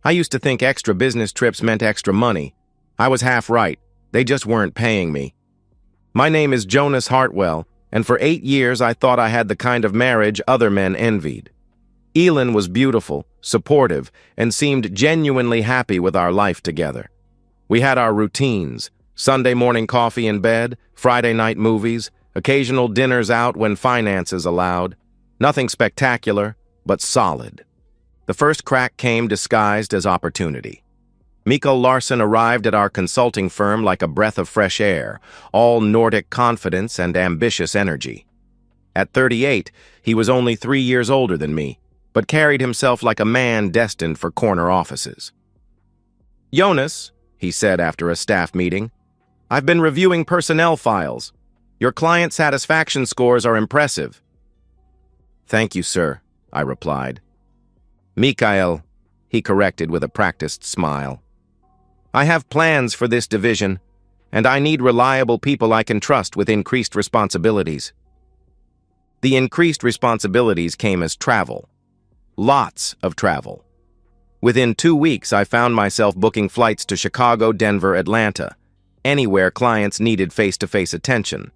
I used to think extra business trips meant extra money. I was half right. They just weren't paying me. My name is Jonas Hartwell, and for 8 years I thought I had the kind of marriage other men envied. Elin was beautiful, supportive, and seemed genuinely happy with our life together. We had our routines: Sunday morning coffee in bed, Friday night movies, occasional dinners out when finances allowed. Nothing spectacular, but solid. The first crack came disguised as opportunity. Mikko Larsson arrived at our consulting firm like a breath of fresh air, all Nordic confidence and ambitious energy. At 38, he was only 3 years older than me, but carried himself like a man destined for corner offices. "Jonas," he said after a staff meeting, "I've been reviewing personnel files. Your client satisfaction scores are impressive." "Thank you, sir," I replied. "Mikael," he corrected with a practiced smile. "I have plans for this division, and I need reliable people I can trust with increased responsibilities." The increased responsibilities came as travel. Lots of travel. Within 2 weeks, I found myself booking flights to Chicago, Denver, Atlanta, anywhere clients needed face-to-face attention.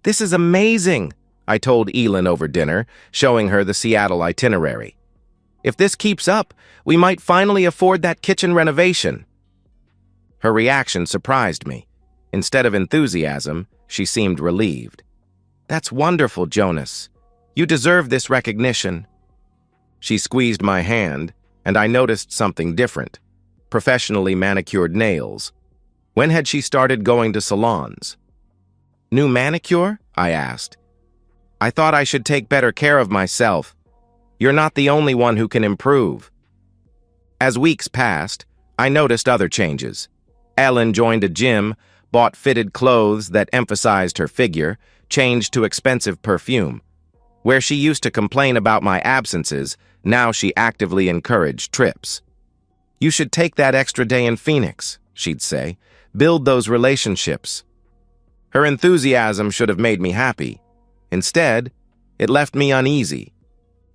"This is amazing," I told Elin over dinner, showing her the Seattle itinerary. "If this keeps up, we might finally afford that kitchen renovation." Her reaction surprised me. Instead of enthusiasm, she seemed relieved. "That's wonderful, Jonas. You deserve this recognition." She squeezed my hand, and I noticed something different: professionally manicured nails. When had she started going to salons? "New manicure?" I asked. "I thought I should take better care of myself. You're not the only one who can improve." As weeks passed, I noticed other changes. Ellen joined a gym, bought fitted clothes that emphasized her figure, changed to expensive perfume. Where she used to complain about my absences, now she actively encouraged trips. "You should take that extra day in Phoenix," she'd say. "Build those relationships." Her enthusiasm should have made me happy. Instead, it left me uneasy.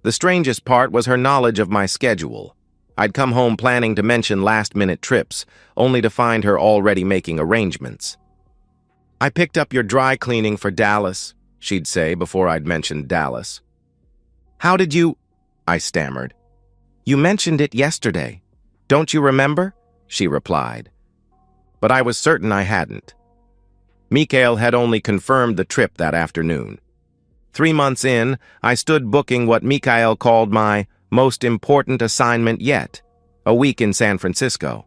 The strangest part was her knowledge of my schedule. I'd come home planning to mention last-minute trips, only to find her already making arrangements. "I picked up your dry cleaning for Dallas," she'd say before I'd mentioned Dallas. "How did you—" I stammered. "You mentioned it yesterday. Don't you remember?" she replied. But I was certain I hadn't. Mikael had only confirmed the trip that afternoon. 3 months in, I stood booking what Mikael called my most important assignment yet, a week in San Francisco.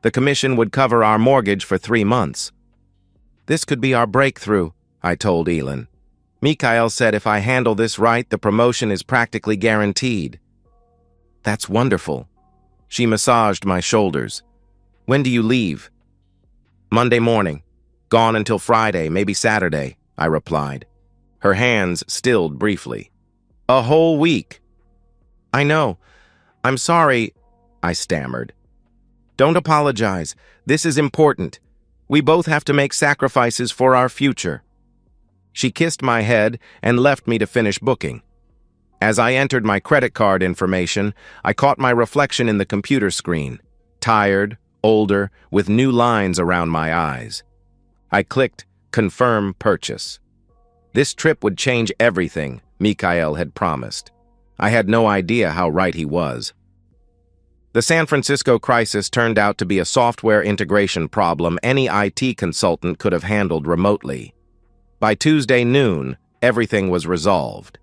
The commission would cover our mortgage for 3 months. "This could be our breakthrough," I told Elin. "Mikael said if I handle this right, the promotion is practically guaranteed." "That's wonderful." She massaged my shoulders. "When do you leave?" "Monday morning. Gone until Friday, maybe Saturday," I replied. Her hands stilled briefly. "A whole week." "I know. I'm sorry," I stammered. "Don't apologize. This is important. We both have to make sacrifices for our future." She kissed my head and left me to finish booking. As I entered my credit card information, I caught my reflection in the computer screen, tired, older, with new lines around my eyes. I clicked Confirm Purchase. This trip would change everything, Mikael had promised. I had no idea how right he was. The San Francisco crisis turned out to be a software integration problem any IT consultant could have handled remotely. By Tuesday noon, everything was resolved.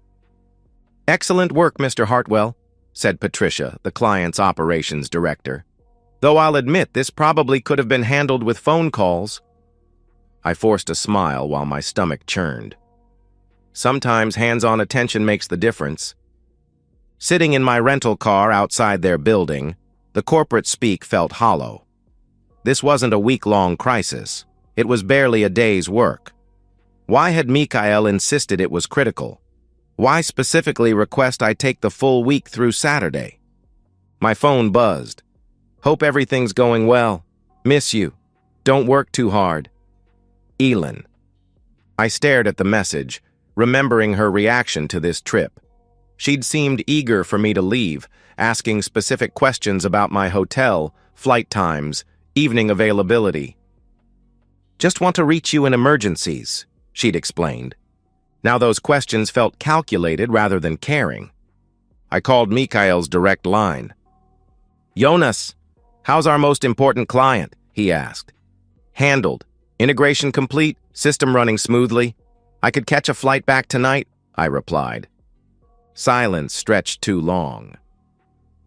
"Excellent work, Mr. Hartwell," said Patricia, the client's operations director. "Though I'll admit this probably could have been handled with phone calls." I forced a smile while my stomach churned. Sometimes hands-on attention makes the difference. Sitting in my rental car outside their building, the corporate speak felt hollow. This wasn't a week-long crisis. It was barely a day's work. Why had Mikael insisted it was critical? Why specifically request I take the full week through Saturday? My phone buzzed. "Hope everything's going well. Miss you. Don't work too hard. Elin." I stared at the message, remembering her reaction to this trip. She'd seemed eager for me to leave, asking specific questions about my hotel, flight times, evening availability. "Just want to reach you in emergencies," she'd explained. Now those questions felt calculated rather than caring. I called Mikhail's direct line. "Jonas, how's our most important client?" he asked. "Handled. Integration complete, system running smoothly. I could catch a flight back tonight," I replied. Silence stretched too long.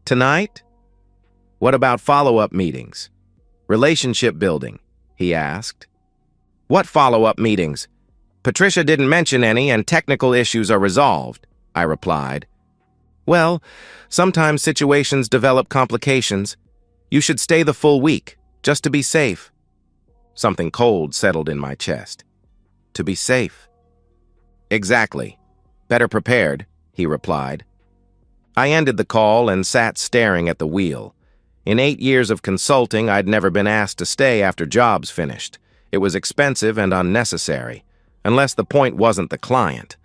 "Tonight? What about follow-up meetings? Relationship building?" he asked. "What follow-up meetings? Patricia didn't mention any and technical issues are resolved," I replied. "Well, sometimes situations develop complications. You should stay the full week, just to be safe." Something cold settled in my chest. To be safe. "Exactly. Better prepared," he replied. I ended the call and sat staring at the wheel. In 8 years of consulting, I'd never been asked to stay after jobs finished. It was expensive and unnecessary, unless the point wasn't the client.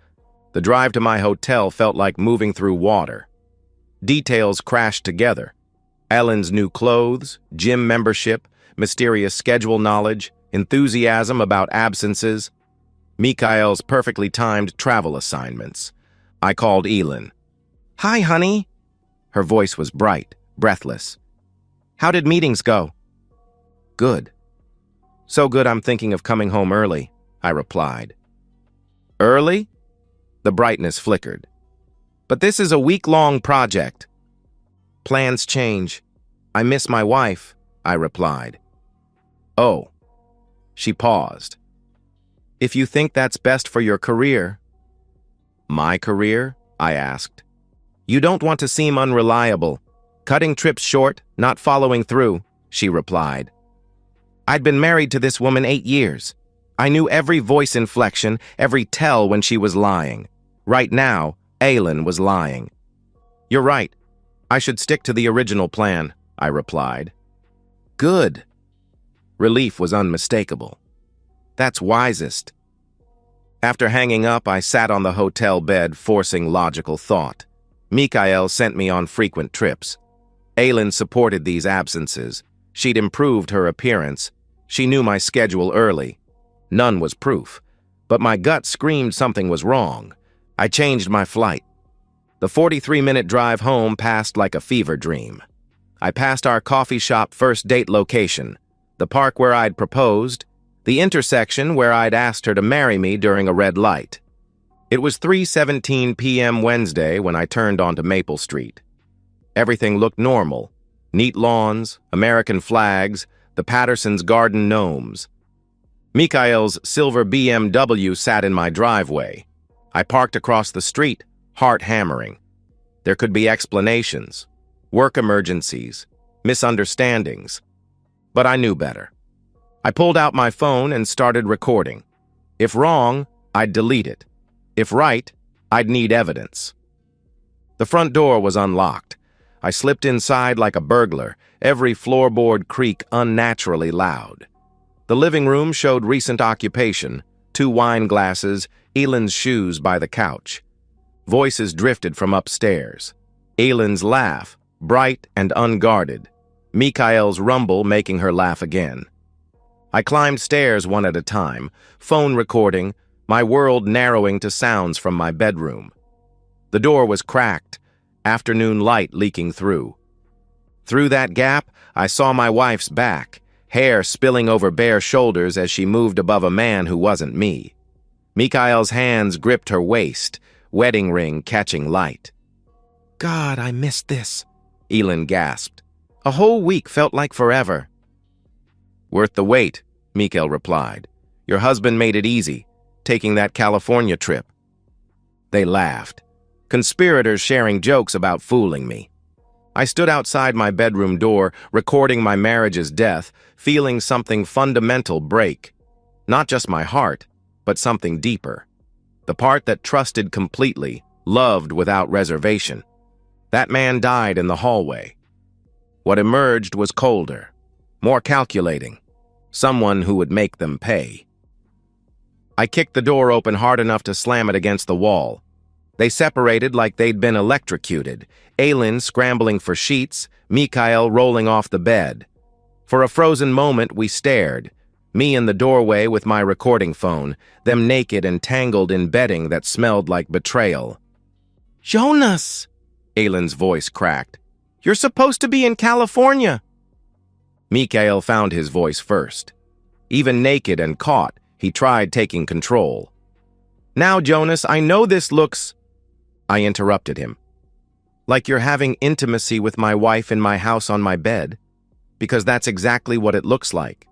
The drive to my hotel felt like moving through water. Details crashed together. Ellen's new clothes, gym membership, mysterious schedule knowledge, enthusiasm about absences, Mikhail's perfectly timed travel assignments. I called Elin. "Hi, honey." Her voice was bright, breathless. "How did meetings go?" "Good. So good I'm thinking of coming home early," I replied. "Early?" The brightness flickered. "But this is a week-long project." "Plans change. I miss my wife," I replied. "Oh." She paused. "If you think that's best for your career." "My career?" I asked. "You don't want to seem unreliable. Cutting trips short, not following through," she replied. I'd been married to this woman 8 years. I knew every voice inflection, every tell when she was lying. Right now, Aylin was lying. "You're right. I should stick to the original plan," I replied. "Good." Relief was unmistakable. "That's wisest." After hanging up, I sat on the hotel bed, forcing logical thought. Mikhail sent me on frequent trips. Aylin supported these absences. She'd improved her appearance. She knew my schedule early. None was proof, but my gut screamed something was wrong. I changed my flight. The 43-minute drive home passed like a fever dream. I passed our coffee shop first date location, the park where I'd proposed, the intersection where I'd asked her to marry me during a red light. It was 3:17 p.m. Wednesday when I turned onto Maple Street. Everything looked normal. Neat lawns, American flags, the Pattersons' garden gnomes. Mikhail's silver BMW sat in my driveway. I parked across the street, heart hammering. There could be explanations, work emergencies, misunderstandings. But I knew better. I pulled out my phone and started recording. If wrong, I'd delete it. If right, I'd need evidence. The front door was unlocked. I slipped inside like a burglar, every floorboard creak unnaturally loud. The living room showed recent occupation, 2 wine glasses, Elin's shoes by the couch. Voices drifted from upstairs. Elin's laugh, bright and unguarded. Mikhail's rumble making her laugh again. I climbed stairs one at a time, phone recording, my world narrowing to sounds from my bedroom. The door was cracked, afternoon light leaking through. Through that gap, I saw my wife's back, hair spilling over bare shoulders as she moved above a man who wasn't me. Mikhail's hands gripped her waist, wedding ring catching light. "God, I missed this," Elin gasped. "A whole week felt like forever." "Worth the wait," Mikhail replied. "Your husband made it easy, taking that California trip." They laughed, conspirators sharing jokes about fooling me. I stood outside my bedroom door, recording my marriage's death, feeling something fundamental break. Not just my heart, but something deeper. The part that trusted completely, loved without reservation. That man died in the hallway. What emerged was colder, more calculating. Someone who would make them pay. I kicked the door open hard enough to slam it against the wall. They separated like they'd been electrocuted, Aylin scrambling for sheets, Mikhail rolling off the bed. For a frozen moment, we stared, me in the doorway with my recording phone, them naked and tangled in bedding that smelled like betrayal. "Jonas!" Aylin's voice cracked. "You're supposed to be in California!" Mikhail found his voice first. Even naked and caught, he tried taking control. "Now, Jonas, I know this looks—" I interrupted him. "Like you're having intimacy with my wife in my house on my bed, because that's exactly what it looks like."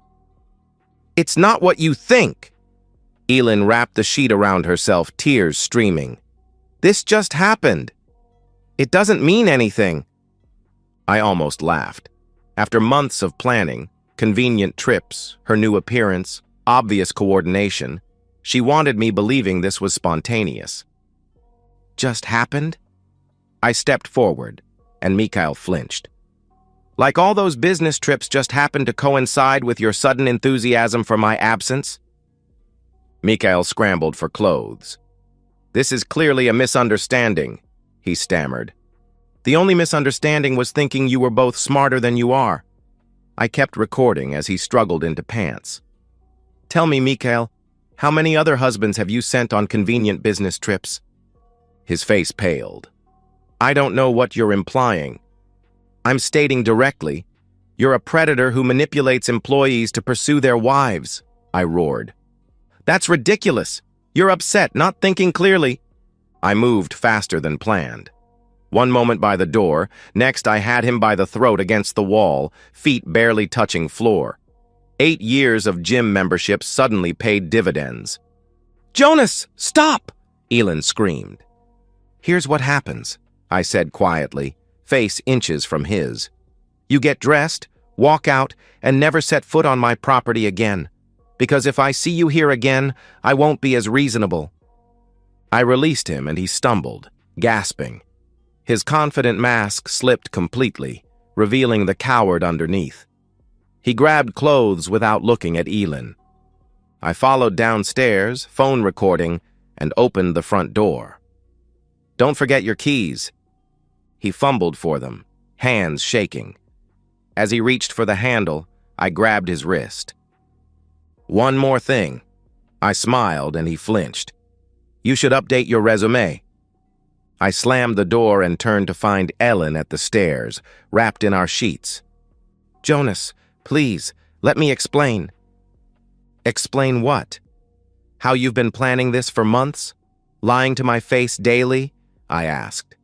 "It's not what you think!" Aylin wrapped the sheet around herself, tears streaming. "This just happened. It doesn't mean anything." I almost laughed. After months of planning, convenient trips, her new appearance, obvious coordination, she wanted me believing this was spontaneous. "Just happened?" I stepped forward, and Mikhail flinched. "Like all those business trips just happened to coincide with your sudden enthusiasm for my absence?" Mikhail scrambled for clothes. "This is clearly a misunderstanding," he stammered. "The only misunderstanding was thinking you were both smarter than you are." I kept recording as he struggled into pants. "Tell me, Mikhail, how many other husbands have you sent on convenient business trips?" His face paled. "I don't know what you're implying." "I'm stating directly, you're a predator who manipulates employees to pursue their wives," I roared. "That's ridiculous. You're upset, not thinking clearly." I moved faster than planned. One moment by the door, next I had him by the throat against the wall, feet barely touching floor. 8 years of gym membership suddenly paid dividends. "Jonas, stop!" Aylin screamed. "Here's what happens," I said quietly, face inches from his. "You get dressed, walk out, and never set foot on my property again. Because if I see you here again, I won't be as reasonable." I released him and he stumbled, gasping. His confident mask slipped completely, revealing the coward underneath. He grabbed clothes without looking at Aylin. I followed downstairs, phone recording, and opened the front door. "Don't forget your keys." He fumbled for them, hands shaking. As he reached for the handle, I grabbed his wrist. "One more thing." I smiled and he flinched. "You should update your resume." I slammed the door and turned to find Ellen at the stairs, wrapped in our sheets. "Jonas, please, let me explain." "Explain what? How you've been planning this for months? Lying to my face daily?" I asked.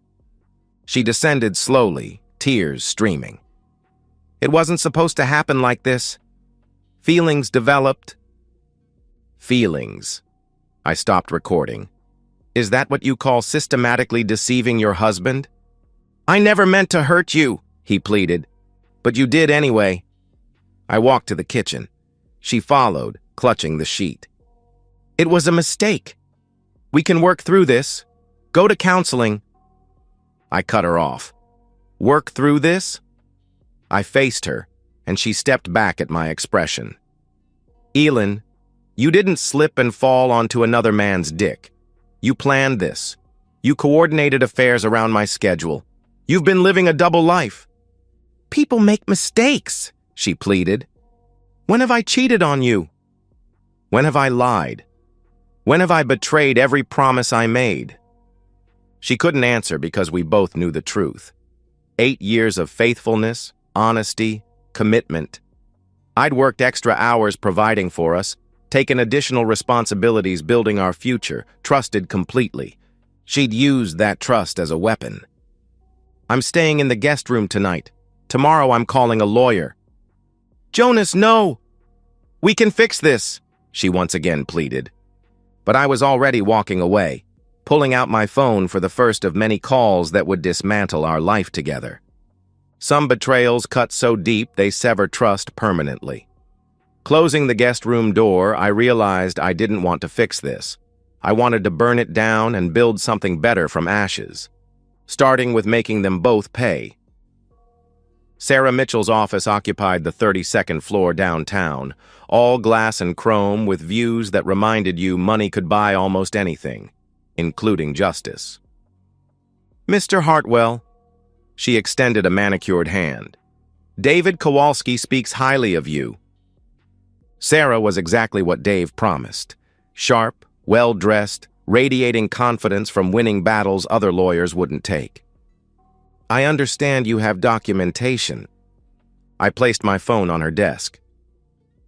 She descended slowly, tears streaming. "It wasn't supposed to happen like this. Feelings developed." "Feelings." I stopped recording. "Is that what you call systematically deceiving your husband?" "I never meant to hurt you," he pleaded. "But you did anyway." I walked to the kitchen. She followed, clutching the sheet. "It was a mistake. We can work through this. Go to counseling." I cut her off. "Work through this?" I faced her, and she stepped back at my expression. "Aylin, you didn't slip and fall onto another man's dick. You planned this. You coordinated affairs around my schedule. You've been living a double life." "People make mistakes," she pleaded. "When have I cheated on you? When have I lied? When have I betrayed every promise I made?" She couldn't answer because we both knew the truth. 8 years of faithfulness, honesty, commitment. I'd worked extra hours providing for us, taken additional responsibilities building our future, trusted completely. She'd used that trust as a weapon. "I'm staying in the guest room tonight. Tomorrow I'm calling a lawyer." "Jonas, no! We can fix this," she once again pleaded. But I was already walking away, pulling out my phone for the first of many calls that would dismantle our life together. Some betrayals cut so deep they sever trust permanently. Closing the guest room door, I realized I didn't want to fix this. I wanted to burn it down and build something better from ashes, starting with making them both pay. Sarah Mitchell's office occupied the 32nd floor downtown, all glass and chrome with views that reminded you money could buy almost anything, including justice. Mr. Hartwell. She extended a manicured hand. David Kowalski speaks highly of you. Sarah was exactly what Dave promised. Sharp, well-dressed, radiating confidence from winning battles other lawyers wouldn't take. I understand you have documentation. I placed my phone on her desk.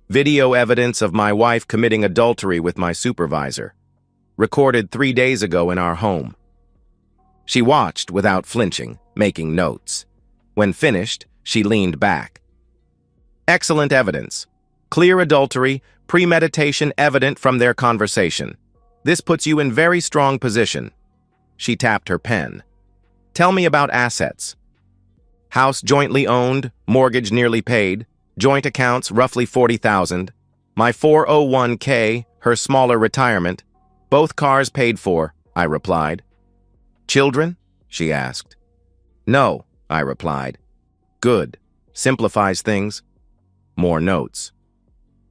Video evidence of my wife committing adultery with my supervisor, recorded 3 days ago in our home. She watched without flinching, making notes. When finished, she leaned back. Excellent evidence. Clear adultery, premeditation evident from their conversation. This puts you in very strong position. She tapped her pen. Tell me about assets. House jointly owned, mortgage nearly paid, joint accounts roughly $40,000, my 401k, her smaller retirement, both cars paid for, I replied. Children? She asked. No, I replied. Good. Simplifies things. More notes.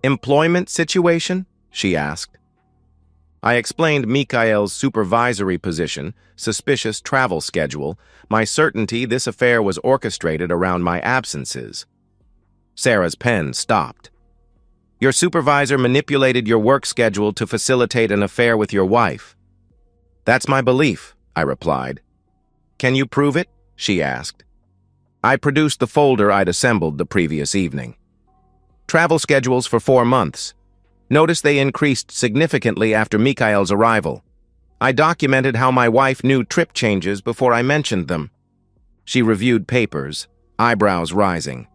Employment situation? She asked. I explained Mikhail's supervisory position, suspicious travel schedule, my certainty this affair was orchestrated around my absences. Sarah's pen stopped. Your supervisor manipulated your work schedule to facilitate an affair with your wife. That's my belief, I replied. Can you prove it? She asked. I produced the folder I'd assembled the previous evening. Travel schedules for 4 months. Notice they increased significantly after Mikhail's arrival. I documented how my wife knew trip changes before I mentioned them. She reviewed papers, eyebrows rising.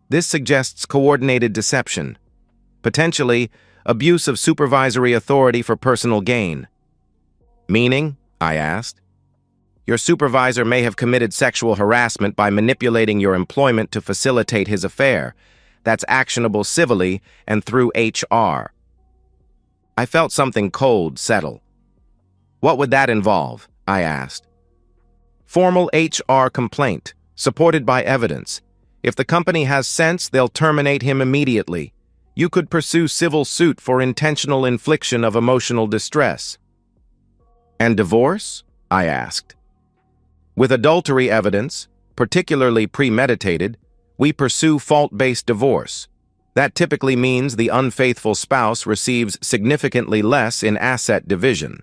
This suggests coordinated deception. Potentially, abuse of supervisory authority for personal gain. Meaning? I asked. Your supervisor may have committed sexual harassment by manipulating your employment to facilitate his affair. That's actionable civilly and through HR. I felt something cold settle. What would that involve? I asked. Formal HR complaint, supported by evidence. If the company has sense, they'll terminate him immediately. You could pursue civil suit for intentional infliction of emotional distress. And divorce? I asked. With adultery evidence, particularly premeditated, we pursue fault-based divorce. That typically means the unfaithful spouse receives significantly less in asset division.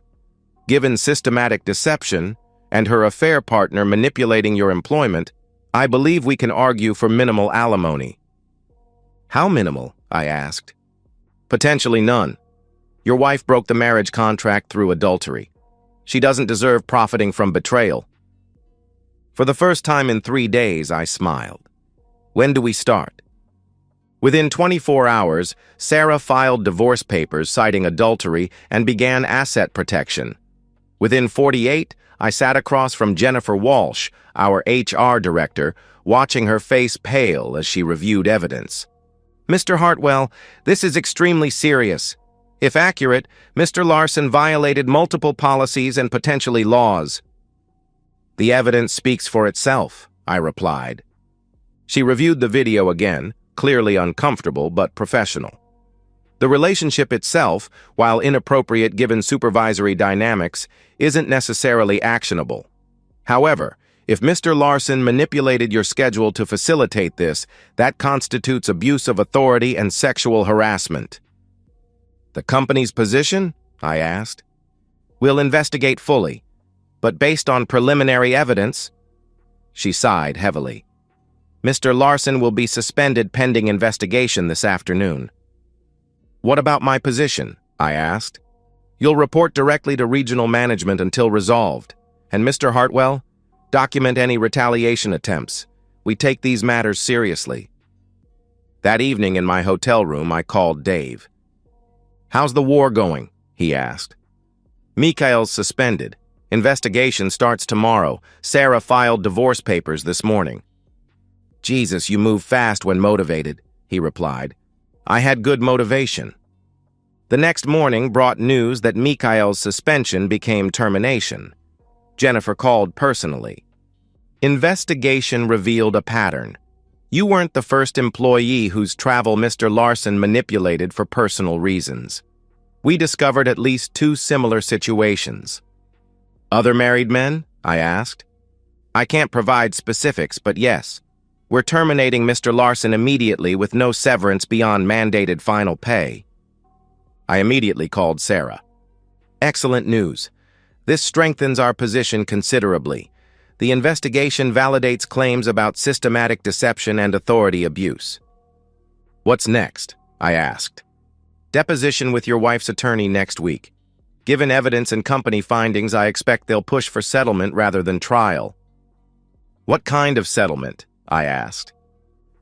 Given systematic deception and her affair partner manipulating your employment, I believe we can argue for minimal alimony. How minimal? I asked. Potentially none. Your wife broke the marriage contract through adultery. She doesn't deserve profiting from betrayal. For the first time in 3 days, I smiled. When do we start? Within 24 hours, Sarah filed divorce papers citing adultery and began asset protection. Within 48, I sat across from Jennifer Walsh, our HR director, watching her face pale as she reviewed evidence. Mr. Hartwell, this is extremely serious. If accurate, Mr. Larson violated multiple policies and potentially laws. The evidence speaks for itself, I replied. She reviewed the video again, clearly uncomfortable but professional. The relationship itself, while inappropriate given supervisory dynamics, isn't necessarily actionable. However, if Mr. Larson manipulated your schedule to facilitate this, that constitutes abuse of authority and sexual harassment. The company's position? I asked. We'll investigate fully, but based on preliminary evidence. She sighed heavily. Mr. Larson will be suspended pending investigation this afternoon. What about my position? I asked. You'll report directly to regional management until resolved. And Mr. Hartwell, document any retaliation attempts. We take these matters seriously. That evening in my hotel room, I called Dave. How's the war going? He asked. Mikhail's suspended. Investigation starts tomorrow. Sarah filed divorce papers this morning. Jesus, you move fast when motivated, he replied. I had good motivation. The next morning brought news that Mikhail's suspension became termination. Jennifer called personally. Investigation revealed a pattern. You weren't the first employee whose travel Mr. Larson manipulated for personal reasons. We discovered at least 2 similar situations. Other married men? I asked. I can't provide specifics, but yes. We're terminating Mr. Larson immediately with no severance beyond mandated final pay. I immediately called Sarah. Excellent news. This strengthens our position considerably. The investigation validates claims about systematic deception and authority abuse. What's next? I asked. Deposition with your wife's attorney next week. Given evidence and company findings, I expect they'll push for settlement rather than trial. What kind of settlement? I asked.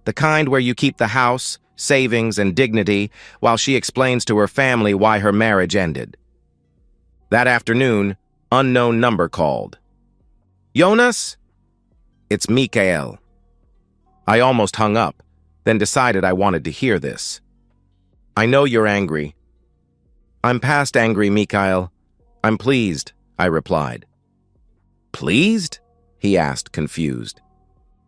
The kind where you keep the house, savings, and dignity while she explains to her family why her marriage ended. That afternoon, unknown number called. Jonas? It's Mikael. I almost hung up, then decided I wanted to hear this. I know you're angry. I'm past angry, Mikael. I'm pleased, I replied. Pleased? He asked, confused.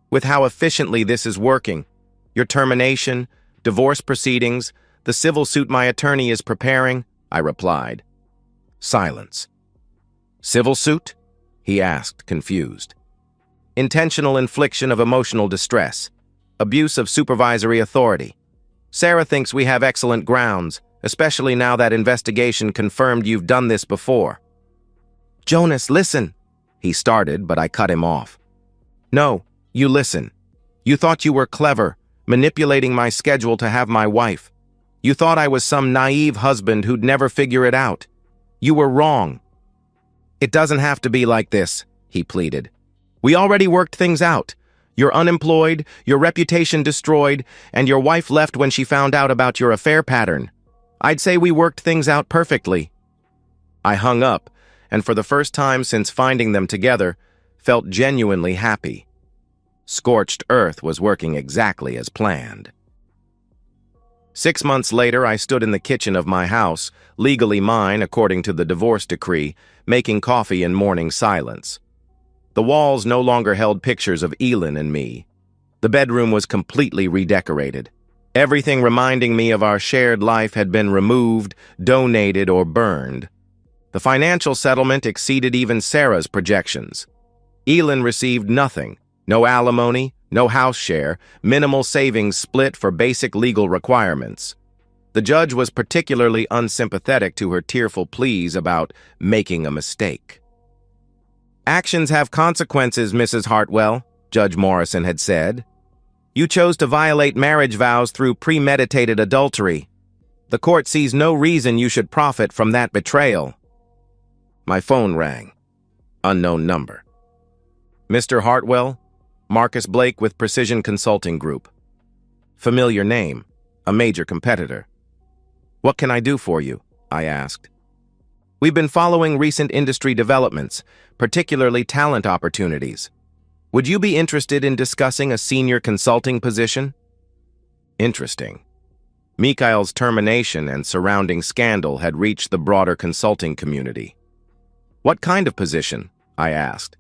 With how efficiently this is working. Your termination, divorce proceedings, the civil suit my attorney is preparing, I replied. Silence. Civil suit? He asked, confused. Intentional infliction of emotional distress. Abuse of supervisory authority. Sarah thinks we have excellent grounds, especially now that investigation confirmed you've done this before. Jonas, listen. He started, but I cut him off. No, you listen. You thought you were clever, manipulating my schedule to have my wife. You thought I was some naive husband who'd never figure it out. You were wrong. It doesn't have to be like this, he pleaded. We already worked things out. You're unemployed, your reputation destroyed, and your wife left when she found out about your affair pattern. I'd say we worked things out perfectly. I hung up, and for the first time since finding them together, felt genuinely happy. Scorched earth was working exactly as planned. 6 months later, I stood in the kitchen of my house, legally mine according to the divorce decree, making coffee in morning silence. The walls no longer held pictures of Elin and me. The bedroom was completely redecorated. Everything reminding me of our shared life had been removed, donated, or burned. The financial settlement exceeded even Sarah's projections. Elin received nothing. No alimony, no house share, minimal savings split for basic legal requirements. The judge was particularly unsympathetic to her tearful pleas about making a mistake. Actions have consequences, Mrs. Hartwell, Judge Morrison had said. You chose to violate marriage vows through premeditated adultery. The court sees no reason you should profit from that betrayal. My phone rang. Unknown number. Mr. Hartwell? Marcus Blake with Precision Consulting Group. Familiar name, a major competitor. What can I do for you? I asked. We've been following recent industry developments, particularly talent opportunities. Would you be interested in discussing a senior consulting position? Interesting. Mikael's termination and surrounding scandal had reached the broader consulting community. What kind of position? I asked.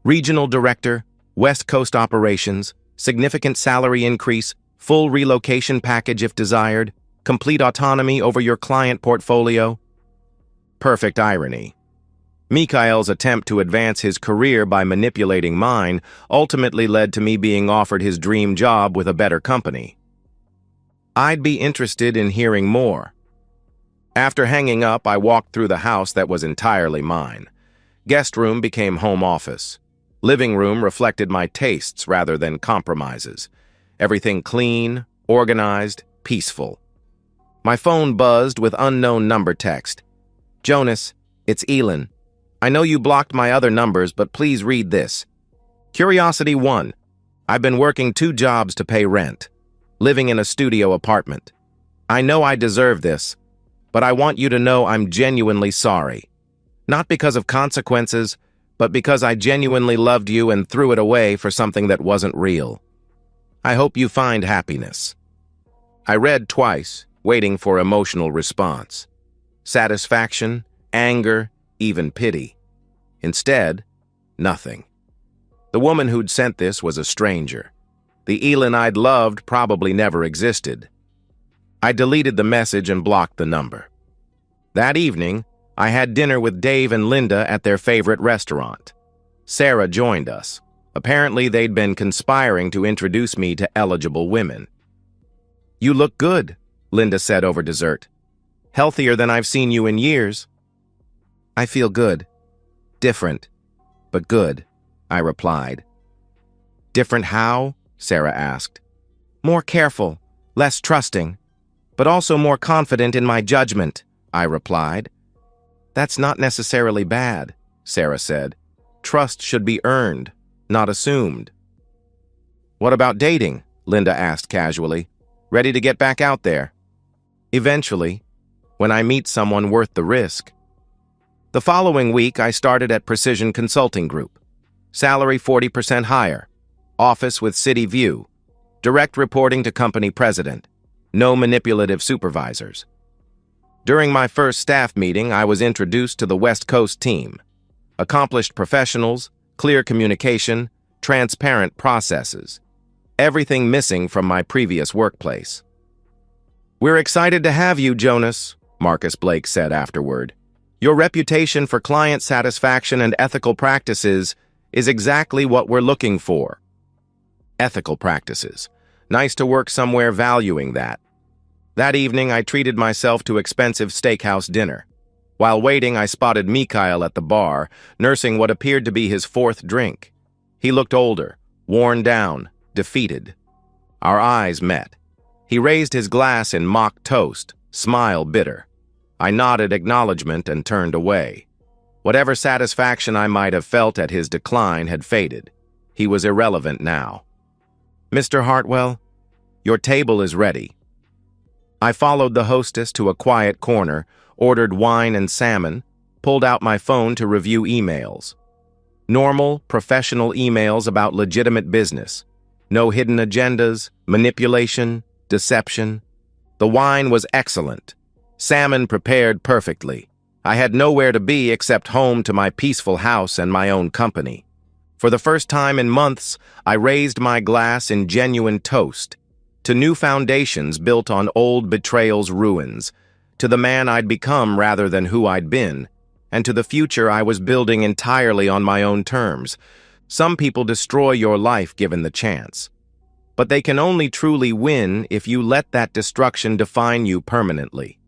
Regional Director, West Coast Operations, significant salary increase, full relocation package if desired, complete autonomy over your client portfolio. Perfect irony. Mikael's attempt to advance his career by manipulating mine ultimately led to me being offered his dream job with a better company. I'd be interested in hearing more. After hanging up, I walked through the house that was entirely mine. Guest room became home office. Living room reflected my tastes rather than compromises. Everything clean, organized, peaceful. My phone buzzed with unknown number text. Jonas, it's Elin. I know you blocked my other numbers, but please read this. Curiosity 1. I've been working 2 jobs to pay rent. Living in a studio apartment. I know I deserve this, but I want you to know I'm genuinely sorry. Not because of consequences, but because I genuinely loved you and threw it away for something that wasn't real. I hope you find happiness. I read twice, waiting for emotional response. Satisfaction, anger, even pity. Instead, nothing. The woman who'd sent this was a stranger. The Elin I'd loved probably never existed. I deleted the message and blocked the number. That evening, I had dinner with Dave and Linda at their favorite restaurant. Sarah joined us. Apparently, they'd been conspiring to introduce me to eligible women. "You look good," Linda said over dessert. "Healthier than I've seen you in years." "I feel good. Different, but good," I replied. "Different how?" Sarah asked. "More careful, less trusting, but also more confident in my judgment," I replied. "That's not necessarily bad," Sarah said. "Trust should be earned, not assumed." "What about dating?" Linda asked casually. "Ready to get back out there?" "Eventually, when I meet someone worth the risk." The following week, I started at Precision Consulting Group. Salary 40% higher. Office with city view. Direct reporting to company president. No manipulative supervisors. During my first staff meeting, I was introduced to the West Coast team. Accomplished professionals, clear communication, transparent processes. Everything missing from my previous workplace. "We're excited to have you, Jonas," Marcus Blake said afterward. "Your reputation for client satisfaction and ethical practices is exactly what we're looking for." Ethical practices. Nice to work somewhere valuing that. That evening, I treated myself to expensive steakhouse dinner. While waiting, I spotted Mikhail at the bar, nursing what appeared to be his fourth drink. He looked older, worn down, defeated. Our eyes met. He raised his glass in mock toast, smile bitter. I nodded acknowledgement and turned away. Whatever satisfaction I might have felt at his decline had faded. He was irrelevant now. "Mr. Hartwell, your table is ready." I followed the hostess to a quiet corner, ordered wine and salmon, pulled out my phone to review emails. Normal, professional emails about legitimate business. No hidden agendas, manipulation, deception. The wine was excellent. Salmon prepared perfectly. I had nowhere to be except home to my peaceful house and my own company. For the first time in months, I raised my glass in genuine toast, to new foundations built on old betrayal's ruins, to the man I'd become rather than who I'd been, and to the future I was building entirely on my own terms. Some people destroy your life given the chance, but they can only truly win if you let that destruction define you permanently.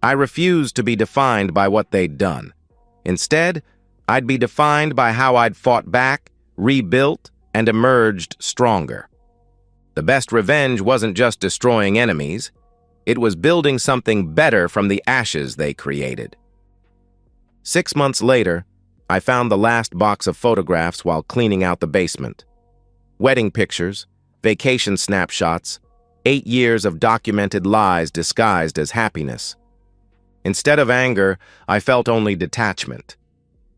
I refused to be defined by what they'd done. Instead, I'd be defined by how I'd fought back, rebuilt, and emerged stronger. The best revenge wasn't just destroying enemies. It was building something better from the ashes they created. 6 months later, I found the last box of photographs while cleaning out the basement. Wedding pictures, vacation snapshots, 8 years of documented lies disguised as happiness. Instead of anger, I felt only detachment.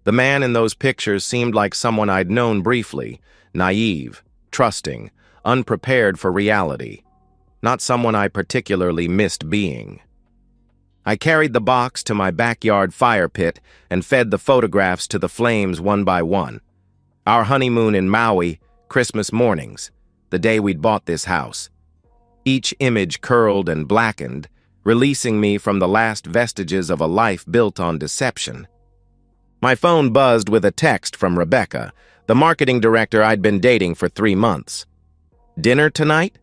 The man in those pictures seemed like someone I'd known briefly, naive, trusting, unprepared for reality. Not someone I particularly missed being. I carried the box to my backyard fire pit and fed the photographs to the flames one by one. Our honeymoon in Maui, Christmas mornings, the day we'd bought this house. Each image curled and blackened, releasing me from the last vestiges of a life built on deception. My phone buzzed with a text from Rebecca, the marketing director I'd been dating for 3 months. "Dinner tonight?"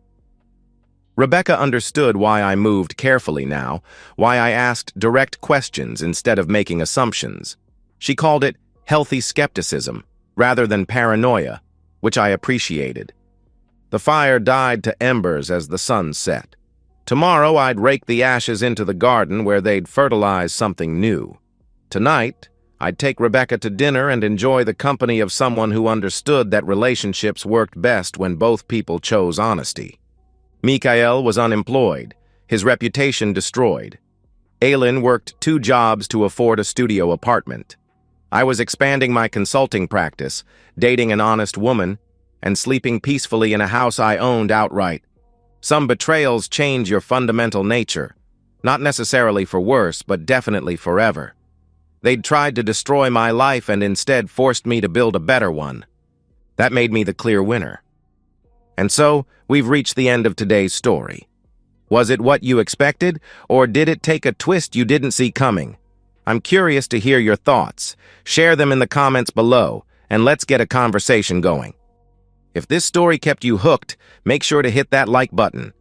Rebecca understood why I moved carefully now, why I asked direct questions instead of making assumptions. She called it healthy skepticism rather than paranoia, which I appreciated. The fire died to embers as the sun set. Tomorrow I'd rake the ashes into the garden where they'd fertilize something new. Tonight, I'd take Rebecca to dinner and enjoy the company of someone who understood that relationships worked best when both people chose honesty. Mikhail was unemployed, his reputation destroyed. Aylin worked 2 jobs to afford a studio apartment. I was expanding my consulting practice, dating an honest woman, and sleeping peacefully in a house I owned outright. Some betrayals change your fundamental nature, not necessarily for worse, but definitely forever. They'd tried to destroy my life and instead forced me to build a better one. That made me the clear winner. And so, we've reached the end of today's story. Was it what you expected, or did it take a twist you didn't see coming? I'm curious to hear your thoughts. Share them in the comments below, and let's get a conversation going. If this story kept you hooked, make sure to hit that like button.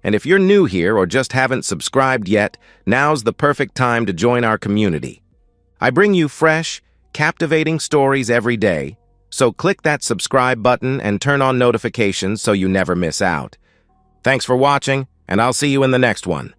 And if you're new here or just haven't subscribed yet, now's the perfect time to join our community. I bring you fresh, captivating stories every day, so click that subscribe button and turn on notifications so you never miss out. Thanks for watching, and I'll see you in the next one.